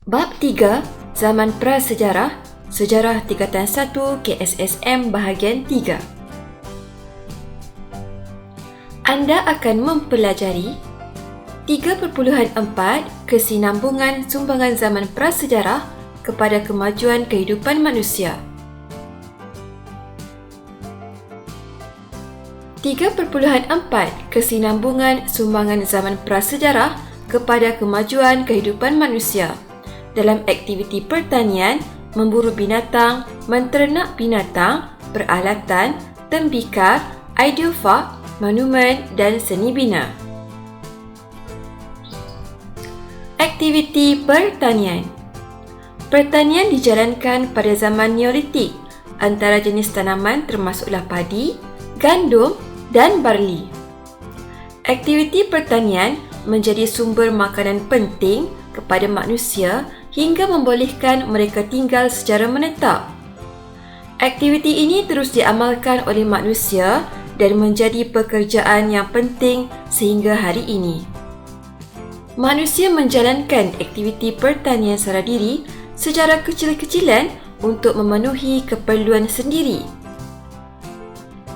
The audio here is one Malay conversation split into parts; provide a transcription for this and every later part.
Bab 3, Zaman Prasejarah, Sejarah Tingkatan 1 KSSM Bahagian 3. Anda akan mempelajari 3.4 Kesinambungan sumbangan zaman prasejarah kepada kemajuan kehidupan manusia. 3.4 Kesinambungan sumbangan zaman prasejarah kepada kemajuan kehidupan manusia dalam aktiviti pertanian, memburu binatang, menternak binatang, peralatan, tembikar, ideofak, monumen dan seni bina. Aktiviti pertanian. Pertanian dijalankan pada zaman Neolitik. Antara jenis tanaman termasuklah padi, gandum dan barli. Aktiviti pertanian menjadi sumber makanan penting kepada manusia hingga membolehkan mereka tinggal secara menetap. Aktiviti ini terus diamalkan oleh manusia dan menjadi pekerjaan yang penting sehingga hari ini. Manusia menjalankan aktiviti pertanian secara diri secara kecil-kecilan untuk memenuhi keperluan sendiri.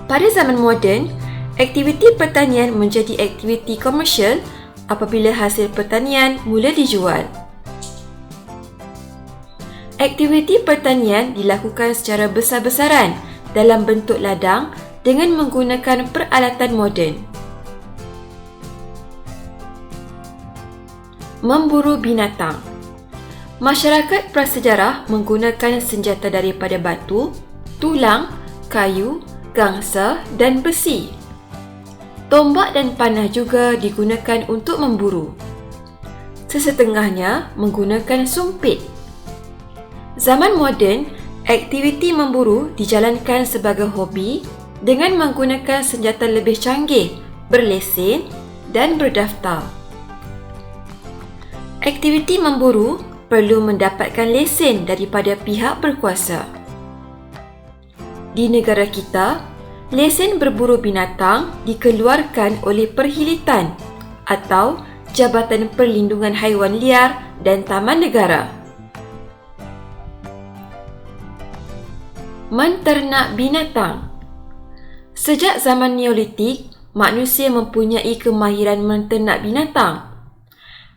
Pada zaman moden, aktiviti pertanian menjadi aktiviti komersial apabila hasil pertanian mula dijual. Aktiviti pertanian dilakukan secara besar-besaran dalam bentuk ladang dengan menggunakan peralatan moden. Memburu binatang. Masyarakat prasejarah menggunakan senjata daripada batu, tulang, kayu, gangsa dan besi. Tombak dan panah juga digunakan untuk memburu. Sesetengahnya menggunakan sumpit. Zaman moden, aktiviti memburu dijalankan sebagai hobi dengan menggunakan senjata lebih canggih, berlesen dan berdaftar. Aktiviti memburu perlu mendapatkan lesen daripada pihak berkuasa. Di negara kita, lesen berburu binatang dikeluarkan oleh Perhilitan atau Jabatan Perlindungan Haiwan Liar dan Taman Negara. Menternak binatang. Sejak zaman Neolitik, manusia mempunyai kemahiran menternak binatang.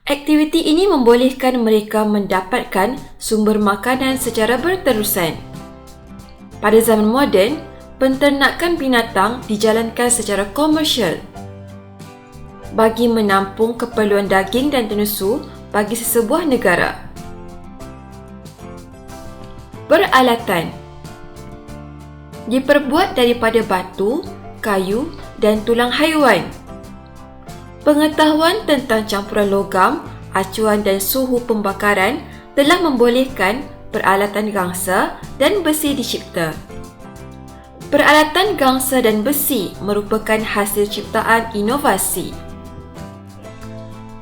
Aktiviti ini membolehkan mereka mendapatkan sumber makanan secara berterusan. Pada zaman moden, penternakan binatang dijalankan secara komersial bagi menampung keperluan daging dan tenusu bagi sesebuah negara. Peralatan diperbuat daripada batu, kayu dan tulang haiwan. Pengetahuan tentang campuran logam, acuan dan suhu pembakaran telah membolehkan peralatan gangsa dan besi dicipta. Peralatan gangsa dan besi merupakan hasil ciptaan inovasi.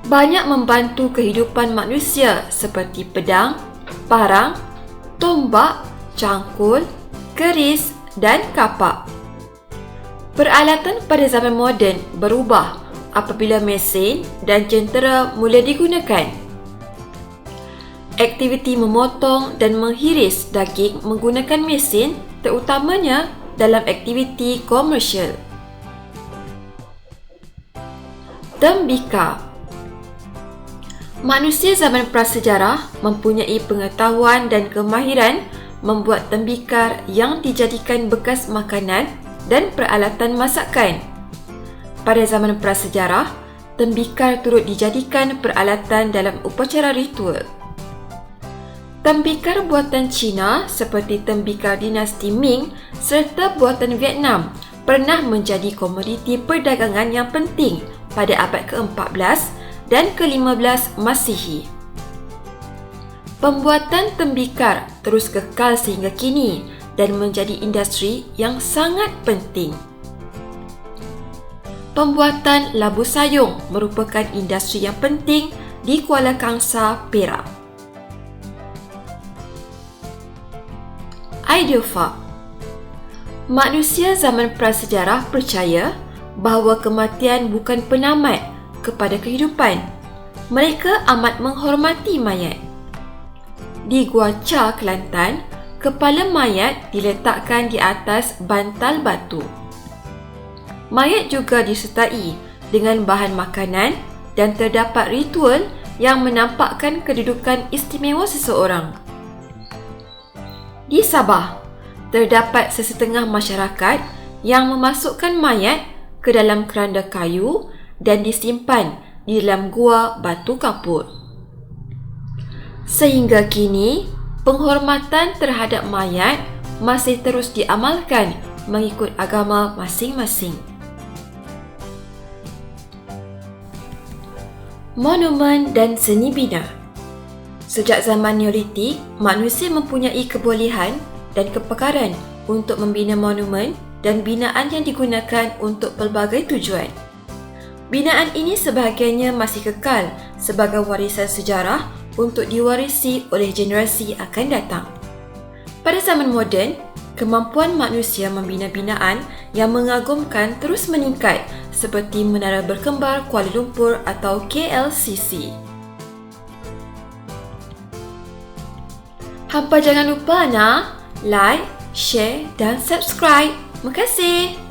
Banyak membantu kehidupan manusia seperti pedang, parang, tombak, cangkul, keris dan kapak. Peralatan pada zaman moden berubah apabila mesin dan jentera mula digunakan. Aktiviti memotong dan menghiris daging menggunakan mesin terutamanya dalam aktiviti komersial. Tembikar. Manusia zaman prasejarah mempunyai pengetahuan dan kemahiran membuat tembikar yang dijadikan bekas makanan dan peralatan masakan. Pada zaman prasejarah, tembikar turut dijadikan peralatan dalam upacara ritual. Tembikar buatan Cina seperti tembikar dinasti Ming serta buatan Vietnam pernah menjadi komoditi perdagangan yang penting pada abad ke-14 dan ke-15 Masihi. Pembuatan tembikar terus kekal sehingga kini dan menjadi industri yang sangat penting. Pembuatan labu sayung merupakan industri yang penting di Kuala Kangsar, Perak. Ideofak. Manusia zaman prasejarah percaya bahawa kematian bukan penamat kepada kehidupan. Mereka amat menghormati mayat. Di Gua Cha, Kelantan, kepala mayat diletakkan di atas bantal batu. Mayat juga disertai dengan bahan makanan dan terdapat ritual yang menampakkan kedudukan istimewa seseorang. Di Sabah, terdapat sesetengah masyarakat yang memasukkan mayat ke dalam keranda kayu dan disimpan di dalam gua batu kapur. Sehingga kini, penghormatan terhadap mayat masih terus diamalkan mengikut agama masing-masing. Monumen dan seni bina. Sejak zaman Neolitik, manusia mempunyai kebolehan dan kepakaran untuk membina monumen dan binaan yang digunakan untuk pelbagai tujuan. Binaan ini sebahagiannya masih kekal sebagai warisan sejarah untuk diwarisi oleh generasi akan datang. Pada zaman moden, kemampuan manusia membina binaan yang mengagumkan terus meningkat seperti Menara Berkembar Kuala Lumpur atau KLCC. Hampa jangan lupa like, share dan subscribe. Terima kasih.